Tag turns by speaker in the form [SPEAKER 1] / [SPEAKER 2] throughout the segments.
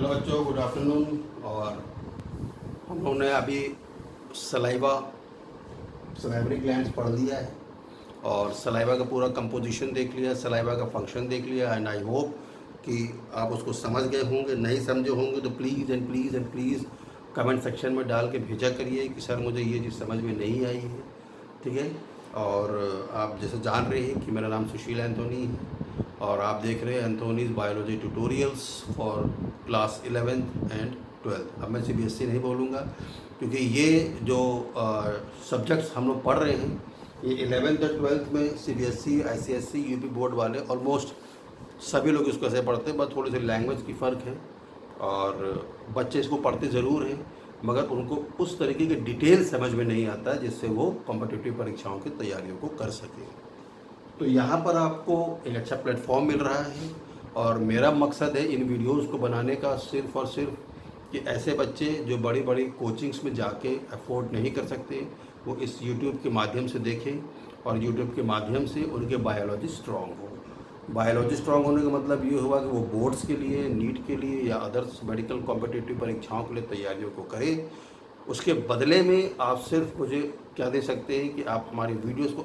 [SPEAKER 1] Hello बच्चों, good afternoon. और हम लोगों ने अभी सलाइवरी ग्लैंड्स पढ़ लिया है और सलाइवा का पूरा कंपोजिशन देख लिया, सलाइवा का फंक्शन देख लिया। एंड आई होप कि आप उसको समझ गए होंगे। नहीं समझे होंगे तो प्लीज़ कमेंट सेक्शन में डाल के भेजा करिए कि सर मुझे ये चीज़ समझ में नहीं आई है। ठीक है। और आप जैसे जान रहे हैं कि मेरा नाम सुशील एंथोनी है और आप देख रहे हैं Anthony's biology tutorials for class 11th and 12th। अब मैं CBSE नहीं बोलूँगा क्योंकि ये जो सब्जेक्ट्स हम लोग पढ़ रहे हैं ये 11th और 12th में CBSE, ICSE, UP बोर्ड वाले ऑलमोस्ट सभी लोग इसको ऐसे पढ़ते हैं। बस थोड़ी सी लैंग्वेज की फ़र्क है और बच्चे इसको पढ़ते ज़रूर हैं मगर उनको उस तरीके के डिटेल समझ में नहीं आता जिससे वो कॉम्पिटिटिव परीक्षाओं की तैयारियों को कर सकें। तो यहाँ पर आपको एक अच्छा प्लेटफॉर्म मिल रहा है और मेरा मकसद है इन वीडियोस को बनाने का सिर्फ़ और सिर्फ कि ऐसे बच्चे जो बड़ी बड़ी कोचिंग्स में जाके अफोर्ड नहीं कर सकते वो इस YouTube के माध्यम से देखें और YouTube के माध्यम से उनके बायोलॉजी स्ट्रॉन्ग हो। बायोलॉजी स्ट्रॉन्ग होने का मतलब ये हुआ कि वो बोर्ड्स के लिए, नीट के लिए या अदर्स मेडिकल कॉम्पिटिटिव परीक्षाओं के लिए तैयारियों को करें। उसके बदले में आप सिर्फ मुझे क्या दे सकते हैं कि आप हमारी वीडियोस को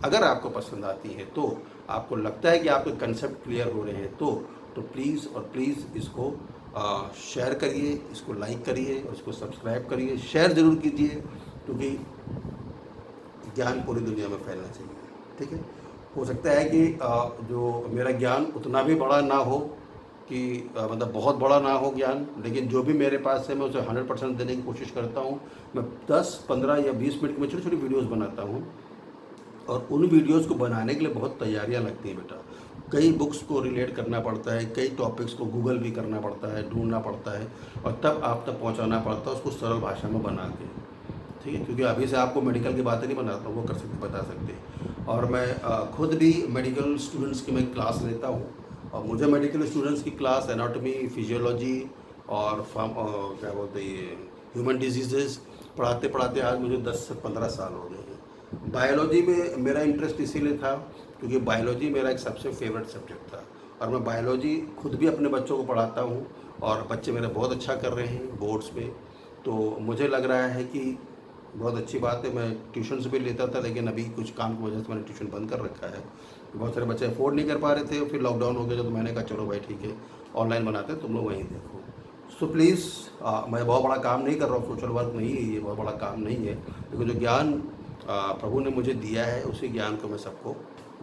[SPEAKER 1] अगर आपको पसंद आती है तो आपको लगता है कि आपके कंसेप्ट क्लियर हो रहे हैं तो प्लीज़ इसको शेयर करिए, इसको लाइक करिए और इसको सब्सक्राइब करिए। शेयर ज़रूर कीजिए क्योंकि ज्ञान पूरी दुनिया में फैलना चाहिए। ठीक है। हो सकता है कि जो मेरा ज्ञान उतना भी बड़ा ना हो कि मतलब बहुत बड़ा ना हो ज्ञान, लेकिन जो भी मेरे पास है मैं उसे 100% देने की कोशिश करता हूँ। मैं 10, 15 या 20 मिनट में छोटी छोटी वीडियोस बनाता हूँ और उन वीडियोस को बनाने के लिए बहुत तैयारियां लगती हैं बेटा। कई बुक्स को रिलेट करना पड़ता है, कई टॉपिक्स को गूगल भी करना पड़ता है, ढूंढना पड़ता है और तब आप तक पहुँचाना पड़ता है उसको सरल भाषा में बना के। ठीक है। क्योंकि अभी से आपको मेडिकल की बातें नहीं बनाता हूँ, वो कर सकते बता सकते। और मैं खुद भी मेडिकल स्टूडेंट्स की मैं क्लास लेता हूँ और मुझे मेडिकल स्टूडेंट्स की क्लास एनाटॉमी, फिजियोलॉजी और क्या बोलते हैं ह्यूमन डिजीज़ पढ़ाते पढ़ाते आज मुझे 10 से 15 साल हो गए हैं। बायोलॉजी में मेरा इंटरेस्ट इसीलिए था क्योंकि बायोलॉजी मेरा एक सबसे फेवरेट सब्जेक्ट था और मैं बायोलॉजी खुद भी अपने बच्चों को पढ़ाता हूँ और बच्चे मेरे बहुत अच्छा कर रहे हैं बोर्ड्स में। तो मुझे लग रहा है कि बहुत अच्छी बात है। मैं ट्यूशन से भी लेता था लेकिन अभी कुछ काम की वजह से मैंने ट्यूशन बंद कर रखा है। बहुत सारे बच्चे अफोर्ड नहीं कर पा रहे थे, फिर लॉकडाउन हो गया तो मैंने कहा चलो भाई ठीक है ऑनलाइन बनाते हैं, तुम लोग वहीं देखो। सो प्लीज़ मैं बहुत बड़ा काम नहीं कर रहा हूँ, सोशल वर्क नहीं है ये, बहुत बड़ा काम नहीं है, लेकिन जो ज्ञान प्रभु ने मुझे दिया है उसी ज्ञान को मैं सबको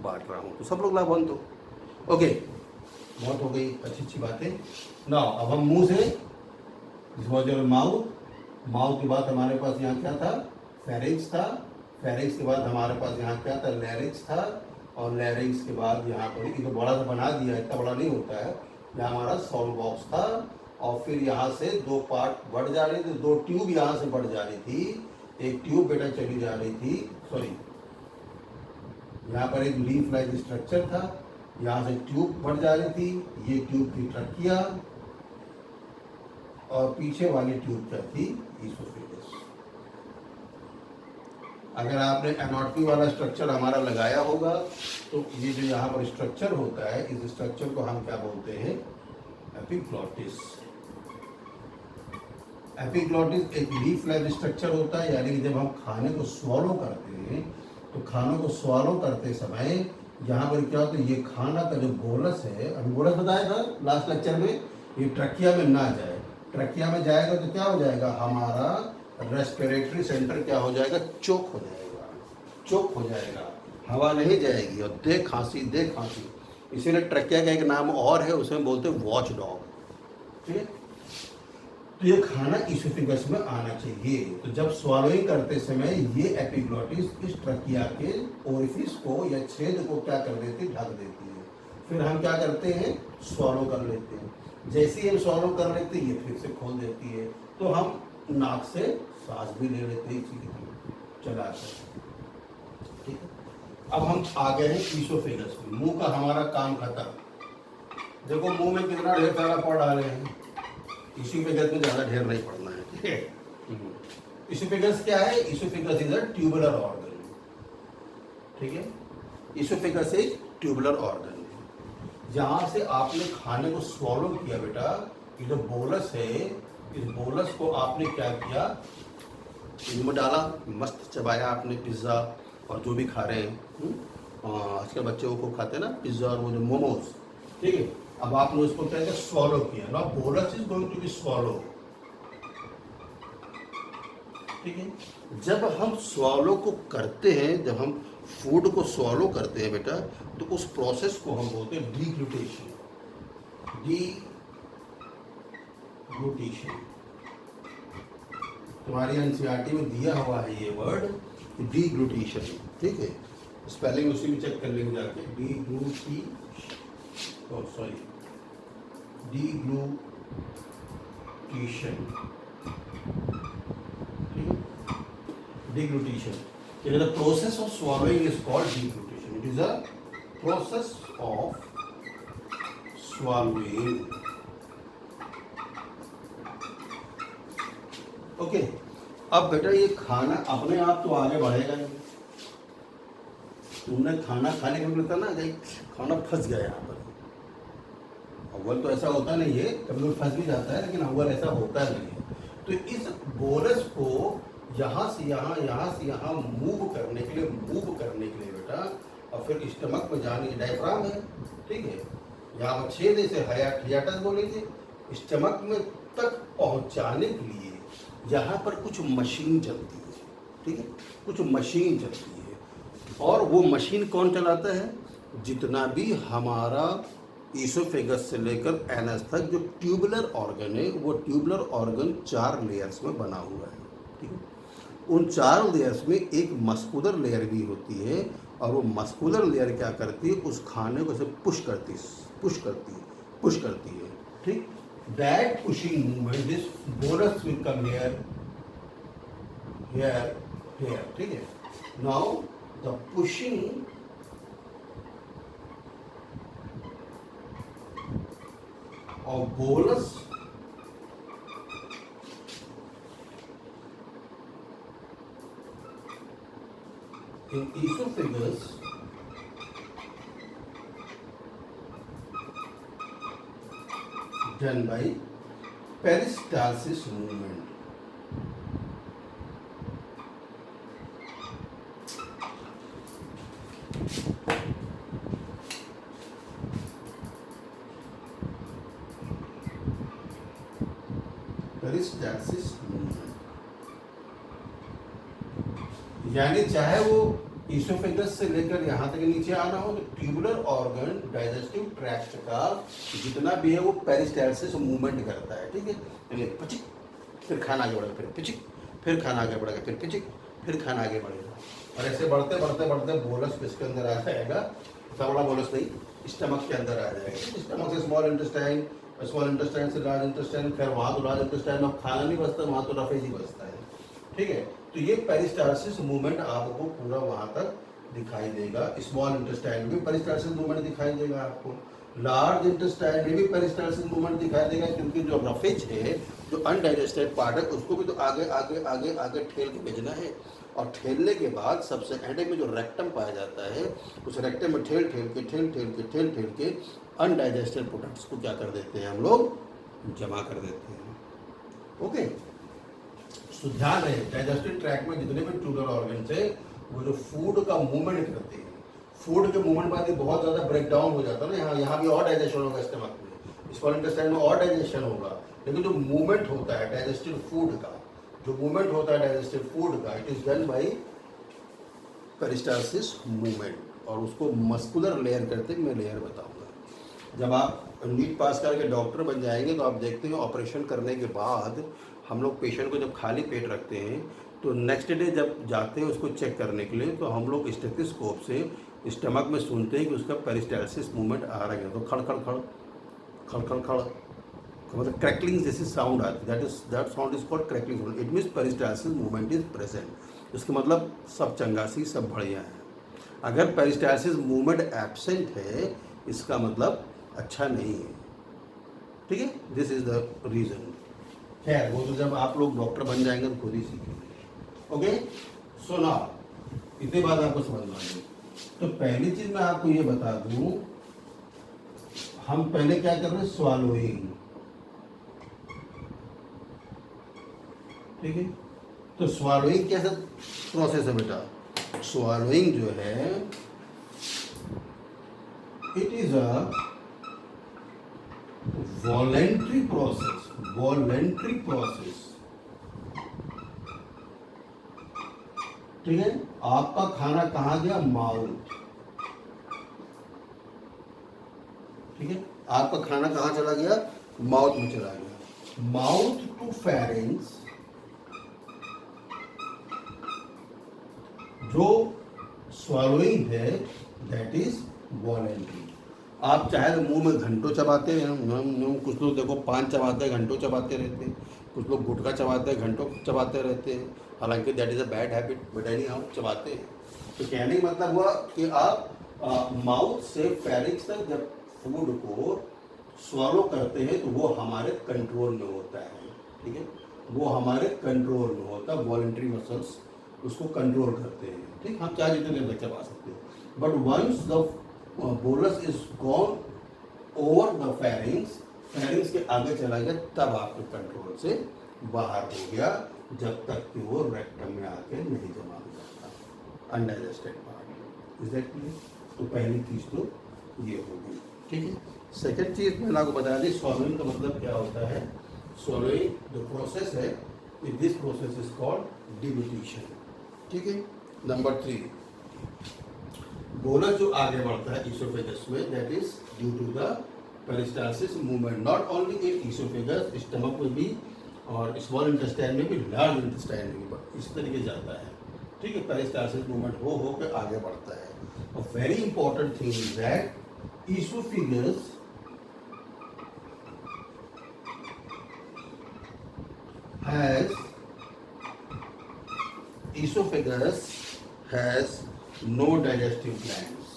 [SPEAKER 1] बांट रहा हूँ तो सब लोग लाभवान तो ओके। बहुत हो गई अच्छी अच्छी बातें ना। अब हम मुँह से माउथ के बाद हमारे पास यहाँ क्या था, फेरिंक्स था। फेरिंक्स के बाद हमारे पास यहाँ क्या था, लैरिंक्स था। और लैरिंक्स के बाद यहाँ पर ये तो बड़ा सा बना दिया, इतना बड़ा नहीं होता है। यहाँ हमारा साउंड बॉक्स था और फिर यहाँ से दो पार्ट बढ़ जा रही थी, दो ट्यूब यहाँ से बढ़ जा रही थी। एक ट्यूब बेटा चली जा रही थी, सॉरी यहाँ पर एक लीफ लाइक स्ट्रक्चर था, यहाँ से ट्यूब बढ़ जा रही थी। ये ट्यूब थी ट्रकिया और पीछे वाली ट्यूब क्या थी, ईसोफेगस। अगर आपने एनाटॉमी वाला स्ट्रक्चर हमारा लगाया होगा तो ये जो यहाँ पर स्ट्रक्चर होता है इस स्ट्रक्चर को हम क्या बोलते हैं, एपिग्लॉटिस। एपिग्लॉटिस एक लीफ लाइक स्ट्रक्चर होता है, यानी कि जब हम खाने को स्वॉलो करते हैं तो खानों को स्वॉलो करते समय यहाँ पर क्या होता है, ये खाना का जो बोलस है, अभी बोलस बताया था लास्ट लेक्चर में, ये ट्रकिया में ना जाए। ट्रकिया में जाएगा तो क्या हो जाएगा, हमारा रेस्पिरेटरी सेंटर क्या हो जाएगा, चोक हो जाएगा, चोक हो जाएगा, हवा नहीं जाएगी और दे खांसी। इसीलिए ट्रकिया का एक नाम और है, उसमें बोलते हैं वॉच डॉग। ठीक है। तो ये खाना ईसोफेगस में आना चाहिए। तो जब स्वॉलोइंग करते समय ये एपिग्लॉटिस इस ट्रकिया के ओरिफिस को या छेद को क्या कर देती, ढक देती है। फिर हम क्या करते हैं, स्वॉलो कर लेते हैं। जैसे ही हम स्वॉलो कर लेते हैं ये फिर से खोल देती है, तो हम नाक से सांस भी ले लेते हैं इसी के चला कर। ठीक है। अब हम आ गए हैं ईसोफेगस में। मुंह का हमारा काम खत्म। देखो मुंह में कितना ढेर सारा पड़ डाले हैं, ईसोफेगस में ज़्यादा ढेर नहीं पड़ना है। ठीक है। ईसोफेगस क्या है, oesophagus is a tubular organ. ठीक है। ईसोफेगस एक ट्यूबुलर ऑर्गन है। जहाँ से आपने खाने को स्वॉलो किया बेटा, ये जो बोलस है, इस बोलस को आपने क्या किया, इनमें डाला, मस्त चबाया आपने पिज़्ज़ा और जो भी खा रहे हैं। आजकल बच्चे वो खाते हैं ना पिज़्ज़ा और वो जो मोमोज, ठीक है। अब आपने उसको क्या किया, स्वॉलो किया। Now bolus is going to be swallow, ठीक है। जब हम स्वॉलो को करते हैं, जब हम फूड को स्वॉलो करते हैं बेटा, तो उस प्रोसेस को हम बोलते हैं डीग्लूटेशन। डीग्लूटेशन तुम्हारी एनसीईआरटी में दिया हुआ है ये वर्ड, डीग्लूटेशन, ठीक है। स्पेलिंग उसी में चेक कर लेंगे जाके, डीग्लूटेशन, deglutition. It is the process of swallowing is called deglutition. It is a process of swallowing. Okay. अब बेटा ये खाना अपने आप तो आगे बढ़ेगा नहीं। तुमने खाना खाने के लिए ना कि खाना फंस गया यहाँ पर। अव्वल तो ऐसा होता नहीं है, कभी फंस भी जाता है, लेकिन अव्वल ऐसा होता नहीं है। तो इस बोलस को यहाँ से यहाँ मूव करने के लिए बेटा, और फिर स्टमक में जाने की डायफ्राम है, ठीक है। यहाँ पर छेद इसे हियाटस बोलेंगे। स्टमक में तक पहुँचाने के लिए यहाँ पर कुछ मशीन चलती है, ठीक है, कुछ मशीन चलती है। और वो मशीन कौन चलाता है, जितना भी हमारा ईसोफेगस से लेकर एनस तक जो ट्यूबुलर ऑर्गन है, वो ट्यूबुलर ऑर्गन 4 लेयर्स में बना हुआ है, ठीक है। उन 4 लेयर्स में एक मस्कुलर लेयर भी होती है, और वो मस्कुलर लेयर क्या करती है, उस खाने को से पुश करती है, ठीक। That pushing movement, this bolus will come here, ठीक है। Now the pushing of bolus in esophagus done by peristalsis movement. Peristalsis movement, यानी चाहे वो ईसोफेगस से लेकर यहाँ तक नीचे आना हो, तो ट्यूबुलर ऑर्गन डाइजेस्टिव ट्रैक्ट का जितना भी है वो पेरिस्टाल्सिस मूवमेंट करता है, ठीक है। यानी पिचिक, फिर खाना आगे बढ़ेगा, फिर पिचिक, फिर खाना आगे बढ़ेगा, फिर पिचिक, फिर खाना आगे बढ़ेगा, और ऐसे बढ़ते बढ़ते बढ़ते बोलस किसके अंदर आ जाएगा, बड़ा बोलस नहीं, स्टमक के अंदर आ जाएगा। स्टमक से स्मॉल इंटेस्टाइन से लार्ज इंटेस्टाइन, फिर वहाँ तो लार्ज इंटेस्टाइन में खाना नहीं बचता, वहाँ तो रफेज ही बचता है, ठीक है। तो ये पेरिस्टाल्सिस मूवमेंट आपको पूरा वहाँ तक दिखाई देगा। स्मॉल इंटेस्टाइन में भी पेरिस्टाल्सिस मूवमेंट दिखाई देगा आपको, लार्ज इंटेस्टाइन में भी पेरिस्टाल्सिस मूवमेंट दिखाई देगा, क्योंकि जो रफेज है, जो अनडाइजेस्टेड पार्ट है, उसको भी तो आगे आगे आगे आगे ठेल के भेजना है, और ठेलने के बाद सबसे एंड में जो रेक्टम पाया जाता है, उस रेक्टम में ठेल के अनडाइजेस्टेड प्रोडक्ट्स को क्या कर देते हैं हम लोग, जमा कर देते हैं, ओके। सो ध्यान रहे, डाइजेस्टिव ट्रैक्ट में जितने भी ट्यूबुलर ऑर्गन्स है, वो जो फूड का मूवमेंट करते हैं, फूड के मूवमेंट बाद बहुत ज़्यादा ब्रेक डाउन हो जाता है ना, यहाँ भी और डाइजेशन होगा स्टमक में, स्मॉल इंटेस्टाइन में और डाइजेशन होगा, लेकिन जो मूवमेंट होता है डाइजेस्टिव फूड का, it is done by peristalsis movement, और उसको मस्कुलर लेयर करते हैं, मैं लेयर बताऊंगा। जब आप नीट पास करके डॉक्टर बन जाएंगे, तो आप देखते हैं ऑपरेशन करने के बाद हम लोग पेशेंट को जब खाली पेट रखते हैं, तो नेक्स्ट डे जब जाते हैं उसको चेक करने के लिए, तो हम लोग स्टेथोस्कोप से स्टमक में सुनते हैं कि उसका पेरिस्टाल्सिस मूवमेंट आ रहा है, तो खड़ खड़ खड़ खड़ खड़ खड़, मतलब क्रैकलिंग जैसी साउंड आती है, that sound is called crackling sound, it means peristalsis movement is present. इसका मतलब सब चंगासी, सब बढ़िया है। अगर पेरिस्टाल्सिस मूवमेंट एब्सेंट है, इसका मतलब अच्छा नहीं है, ठीक है। This is the reason. खैर वो तो जब आप लोग डॉक्टर बन जाएंगे तो खुद ही सीखेंगे, ओके। सो नाउ इतनी बात आपको समझ में आ गई। तो पहली चीज मैं आपको ये बता दूं, हम पहले क्या कर रहे हैं, स्वॉलोइंग, ठीक है। तो स्वालोइंग कैसा प्रोसेस है बेटा? स्वालोइंग जो है it is a voluntary process, voluntary process, ठीक है। आपका खाना कहाँ गया? माउथ, ठीक है। आपका खाना कहाँ चला गया? माउथ में चला गया। माउथ टू फेरिंग्स, जो स्वालोइंग है दैट इज वॉलेंट्री। आप चाहे तो मुंह में घंटों चबाते हैं, कुछ लोग देखो पान चबाते हैं घंटों चबाते रहते हैं, कुछ लोग गुटखा चबाते हैं घंटों चबाते रहते हैं, हालांकि that is a bad habit, but any how चबाते हैं। तो कहने का मतलब हुआ कि आप माउथ से फेरिंग्स तक जब फूड को स्वॉलो करते हैं तो वो हमारे कंट्रोल में होता है, ठीक है। वो हमारे कंट्रोल में होता है, वॉलेंट्री मसल्स उसको कंट्रोल करते हैं, ठीक। हम चाहे जितने देर तक चबा सकते हैं, but once the bolus is gone over the pharynx, pharynx के आगे चला गया तब आपके कंट्रोल से बाहर हो गया, जब तक कि वो रेक्टम में आके नहीं जमा हो जाता undigested part. Is that clear? तो पहली चीज तो ये होगी, ठीक है। सेकेंड चीज मैंने आपको बता दी, स्वॉलोइंग का मतलब क्या होता है। स्वॉलोइंग जो प्रोसेस है, दिस प्रोसेस इज कॉल्ड डिग्लूटिशन, ठीक है। नंबर 3, बोलस जो आगे बढ़ता है इसोफेगस में, that is due to the peristalsis movement, not only in oesophagus, stomach में भी और स्मॉल इंटेस्टाइन में भी, लार्ज इंटेस्टाइन में भी इस तरीके जाता है, ठीक है। पेरिस्टालसिस मूवमेंट हो के आगे बढ़ता है। और very important thing is that oesophagus has no digestive glands,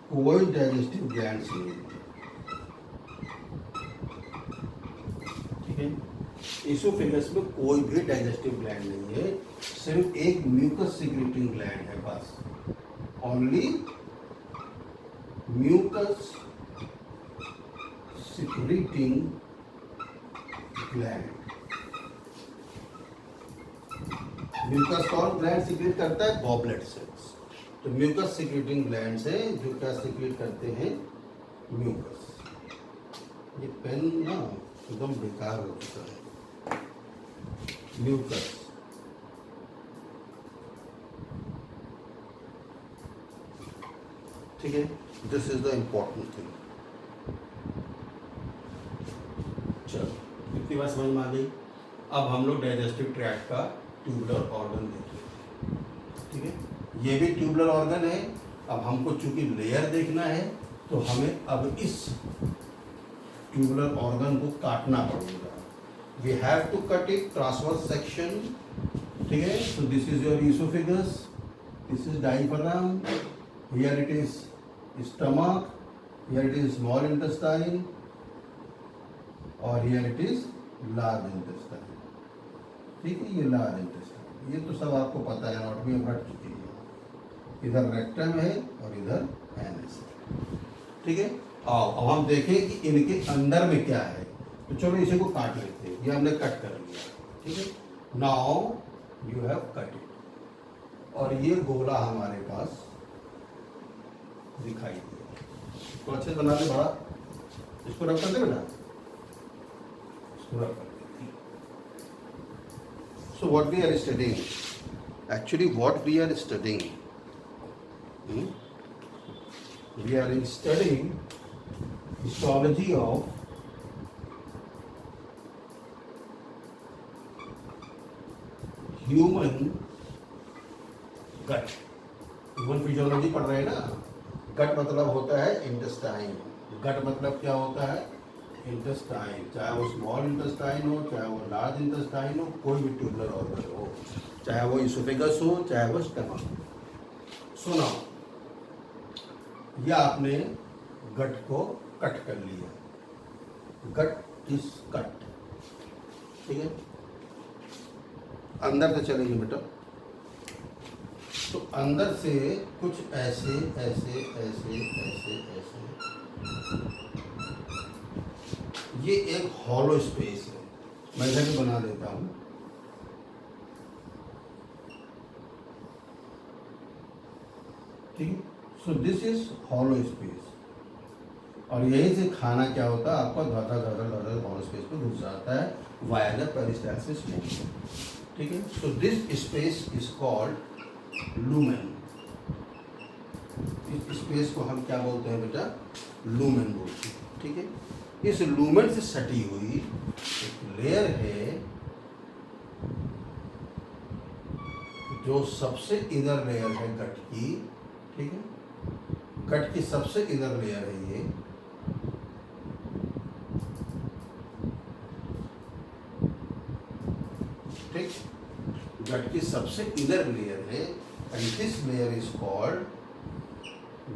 [SPEAKER 1] कोई डाइजेस्टिव ग्लैंड्स नहीं, ठीक है। इसोफेगस में कोई भी डाइजेस्टिव ग्लैंड नहीं है, सिर्फ एक म्यूकस सिक्रेटिंग ग्लैंड है बस, only mucus secreting gland. Mucus कौन ग्लैंड सिक्रेट करता है? Goblet cells. तो म्यूकस सिक्रेटिंग ग्लैंड से जो क्या सिक्रेट करते हैं? म्यूकस। ये पेन ना एकदम बेकार हो चुका है। म्यूकस, ठीक है। This is the important thing. चलो इतनी बात समझ में आ गई। अब हम लोग डाइजेस्टिव ट्रैक्ट का ट्यूबुलर ऑर्गन देखें, ठीक है। ये भी ट्यूबुलर ऑर्गन है। अब हमको चूंकि लेयर देखना है तो हमें अब इस ट्यूबुलर ऑर्गन को काटना पड़ेगा। We have to cut it transverse section, ठीक है। So this is your oesophagus, this is diaphragm, here it is stomach, here it is small intestine और here it is large intestine, ठीक है। ये large intestine, ये तो सब आपको पता है, एनाटॉमी में बढ़ चुकी है। इधर रेक्टम है और इधर एनस है, ठीक है। आओ अब हम देखें कि इनके अंदर में क्या है। तो चलो इसे को काट लेते हैं। ये हमने कट कर लिया, ठीक है। Now you have cut it, और ये गोला हमारे पास दिखाई दिया। तो अच्छे से बना दे बड़ा, इसको रब कर दे बेटा, इसको रब कर दे। So what we are studying, actually what we are studying, we are studying histology of human gut. Human physiology पढ़ रहे हैं ना। गट मतलब होता है इंटेस्टाइन। गट मतलब क्या होता है? इंटेस्टाइन, चाहे वो स्मॉल इंटेस्टाइन हो, चाहे वो लार्ज इंटेस्टाइन हो, कोई भी ट्यूबुलर ऑर्गन हो, चाहे वो इसोफेगस हो, चाहे वो स्टमक हो। सुनो, यह आपने गट को कट कर लिया, गट इज कट, ठीक है। अंदर से चलेंगे बेटा, तो अंदर से कुछ ऐसे ऐसे ऐसे ऐसे ऐसे ये एक हॉलो स्पेस है, मैं इधर भी बना देता हूँ। ठीक है, so this is hollow space, और यहीं से खाना क्या होता है आपका धड़ धड़ हॉलो स्पेस पे घुस जाता है वाया द पेरिस्टालसिस मूव। ठीक है, so this space is called lumen. इस स्पेस को हम क्या बोलते हैं बेटा? लूमेन बोलते हैं। ठीक है, इस लूमेन से सटी हुई एक लेयर है जो सबसे इनर लेयर है गट की। ठीक है, गट की सबसे इनर लेयर है ये। ठीक, गट की सबसे इनर लेयर है, and this layer is called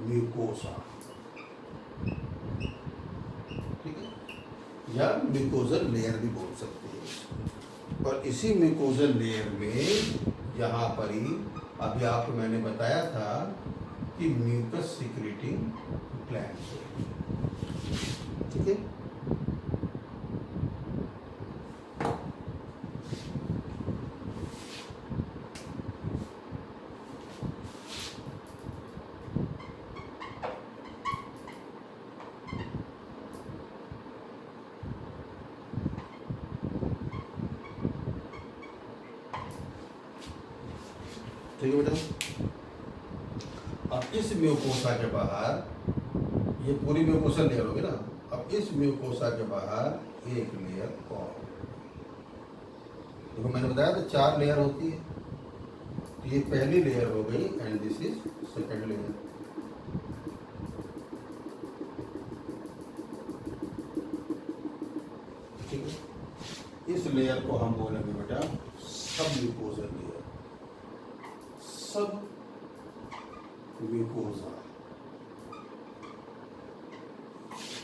[SPEAKER 1] mucosa. ठीक है, या म्यूकोजल लेयर भी बोल सकते हैं इसको। और इसी म्यूकोजल लेयर में यहाँ पर ही अभी आपको मैंने बताया था कि म्यूकस सिक्रेटिंग ग्लैंड्स है। ठीक है, ठीक है बेटा। अब इस म्यूकोसा के बाहर, ये पूरी म्यूकोसा लेयर होगी ना, अब इस म्यूकोसा के बाहर एक लेयर और। देखो मैंने बताया था 4 लेयर होती है, तो ये पहली लेयर हो गई, and this is second layer. ठीक है, इस लेयर को हम बोलेंगे बेटा सब म्यूकोसा लेयर। सब म्यूकोसा।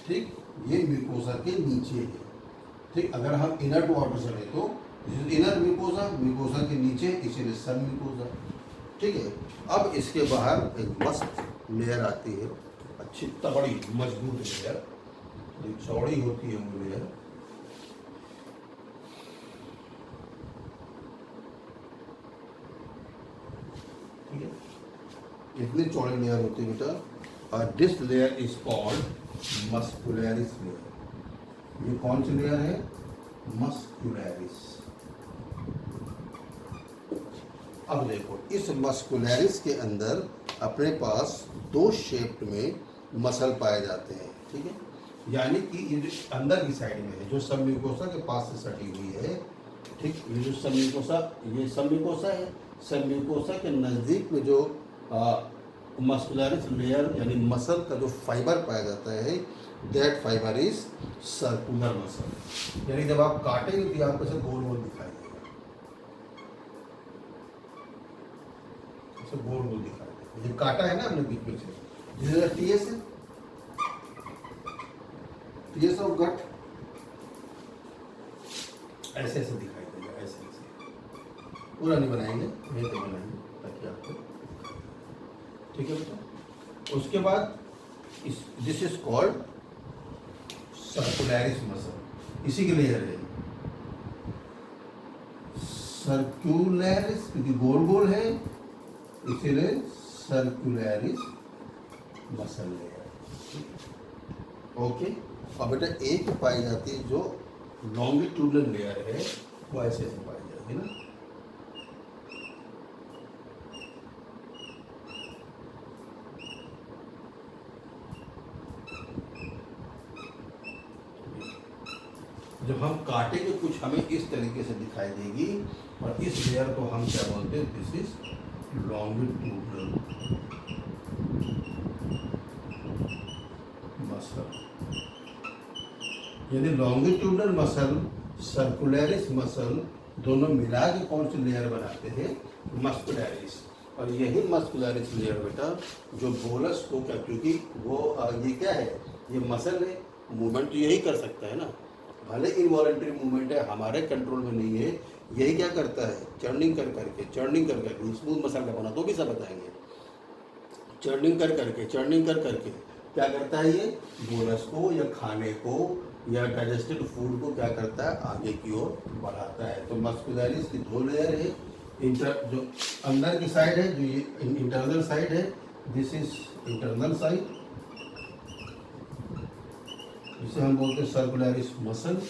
[SPEAKER 1] ठीक, ये म्यूकोसा के नीचे है। ठीक, अगर हम इनर टू आउटर चले तो इनर म्यूकोसा, म्यूकोसा के नीचे, इसीलिए सब म्यूकोसा। ठीक है, अब इसके बाहर एक मस्त लेयर आती है, अच्छी तगड़ी मजबूत लेयर, जो चौड़ी होती है वो लेयर। ठीक है, इतनी चौड़ी लेयर होती है बेटा, और this layer is called muscularis layer. ये कौन सी लेयर है? मस्कुलरिस। अब देखो, इस मस्कुलरिस के अंदर अपने पास 2 शेप में मसल पाए जाते हैं। ठीक है, यानी कि ये जो अंदर की साइड में है, जो सब म्यूकोसा के पास से सटी हुई है। ठीक, ये जो सब म्यूकोसा, ये सब म्यूकोसा है, सब म्यूकोसा के नज़दीक में जो मस्कुलरिस लेयर यानी मसल का जो फाइबर पाया जाता है, that fibre is circular muscle. यानी जब आप काटेंगे तो आपको ऐसे गोल गोल दिखाई देगा, ऐसे गोल गोल दिखाई देगा। ये काटा है ना हमने बीच में से, जिसे टीएस है, टीएस ऑफ गट, ऐसे ऐसे दिखाई देगा, ऐसे ऐसे। पूरा नहीं बनाएंगे, नहीं तो बनाएंगे ताकि आपको। ठीक है बेटा, उसके बाद दिस इज कॉल्ड सर्कुलरिस मसल। इसी के लिए है सर्कुलरिस, क्योंकि गोल गोल है इसीलिए सर्कुलरिस मसल लेयर। ओके, और बेटा एक पाई जाती है जो लॉन्गिट्यूडनल लेयर है, वो ऐसे ऐसे पाई जाती है ना। जब हम काटेंगे कुछ हमें इस तरीके से दिखाई देगी, और इस लेयर को हम क्या बोलते हैं? This is longitudinal muscle. यदि लॉन्गिट्यूडनल मसल, सर्कुलरिस मसल दोनों मिला के कौन सी लेयर बनाते हैं? मस्कुलरिस। और यही मस्कुलरिस लेयर बेटा जो बोलस को क्या, क्योंकि वो ये क्या है? ये मसल है, मूवमेंट तो यही कर सकता है ना, भले इनवॉलंटरी मूवमेंट है, हमारे कंट्रोल में नहीं है। यही क्या करता है? चर्निंग कर करके, चर्निंग कर करके, स्मूथ मसल का बना तो भी सब बताएंगे। चर्निंग कर करके, चर्निंग कर करके क्या करता है? ये बोलस को या खाने को या डाइजेस्टेड फूड को क्या करता है, आगे की ओर बढ़ाता है। तो मस्कुलरिस की 2 लेयर है, जो अंदर की साइड है, जो ये इंटरनल साइड है, दिस इज इंटरनल साइड, जिसे हम बोलते हैं सर्कुलरिस मसल।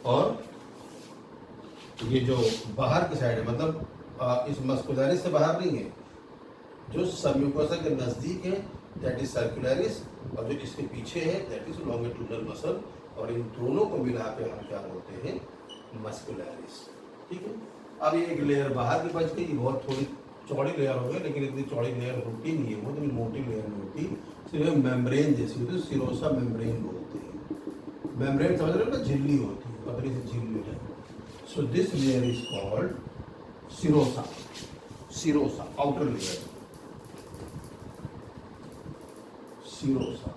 [SPEAKER 1] और ये जो बाहर की साइड है, मतलब इस मस्कुलरिस से बाहर नहीं है, जो सबम्यूकोसा के नज़दीक है दैट इज सर्कुलरिस, और जो इसके पीछे है दैट इज लॉन्गिट्यूडनल मसल। और इन दोनों को मिला के हम क्या बोलते हैं, मस्कुलरिस। ठीक है, अब ये एक लेयर बाहर की बच गई, बहुत थोड़ी चौड़ी लेयर हो गई, लेकिन इतनी चौड़ी लेयर होती नहीं है, बहुत मोटी लेयर नहीं होती, सिर्फ मेम्ब्रेन जैसी होती है, सिरोसा मेम्ब्रेन बोलते हैं। मेम्ब्रेन समझ रहे हो ना, झिल्ली होती है, पतली सी झिल्ली है। So this layer is called serosa, serosa outer layer, serosa.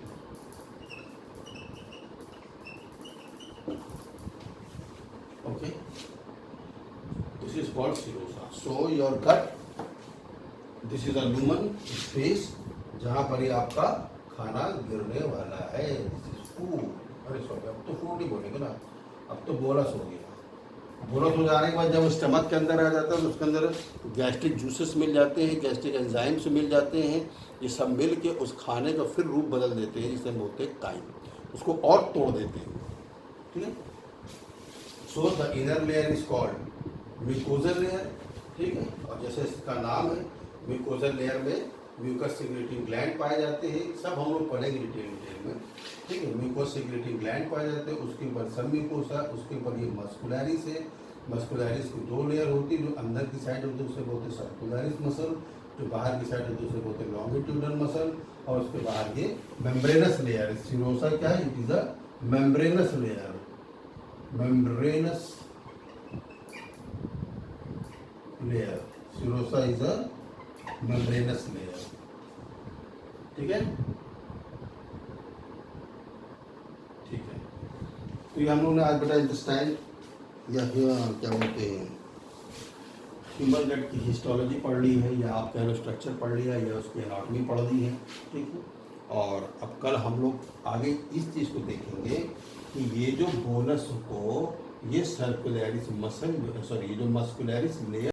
[SPEAKER 1] Okay, this is called serosa. So your gut, this is a lumen space जहाँ पर ही आपका खाना गिरने वाला है। This is food. अरे सॉरी, अब तो फूड नहीं बोलेंगे ना, अब तो बोलस हो गया। बोलस हो जाने के बाद जब स्टमक के अंदर आ जाता है तो उसके अंदर गैस्ट्रिक जूसेस मिल जाते हैं, गैस्ट्रिक एंजाइम्स मिल जाते हैं, ये सब मिल के उस खाने का फिर रूप बदल देते हैं, जिसे हम बोलते हैं काइम, उसको और तोड़ देते हैं। ठीक है, so the inner layer is called mucosal layer. ठीक है, और जैसे इसका नाम है, म्यूकोजल लेयर में म्यूकस सिक्रेटिंग ग्लैंड पाए जाते हैं, सब हम लोग पढ़ेंगे डिटेल में। ठीक है, म्यूकस सिक्रेटिंग ग्लैंड पाए जाते हैं, उसके ऊपर सब म्यूकोसा, उसके ऊपर ये मस्कुलरिस है। मस्कुलरिस की 2 लेयर होती है, जो अंदर की साइड होती है उसे बोलते हैं सर्कुलरिस मसल, जो बाहर की साइड होती है उसे बोलते हैं लॉन्गिट्यूडनल मसल, और उसके बाहर ये मेम्ब्रेनस लेयर। सिरोसा क्या है, it is a membranes layer, membranous layer, serosa is a membranous layer। ठीक है, ठीक है, तो ये हम लोग ने आज बेटा इंटेस्टाइन या क्या बोलते हैं ह्यूमन गट की हिस्टोलॉजी पढ़ ली है, या आप कह लो स्ट्रक्चर पढ़ लिया, या उसकी एनाटॉमी पढ़ ली है। ठीक है, और अब कल हम लोग आगे इस चीज़ को देखेंगे कि ये जो बोनस को, ये सर्कुलरिस मसल, सॉरी, ये जो मस्कुलरिस लेयर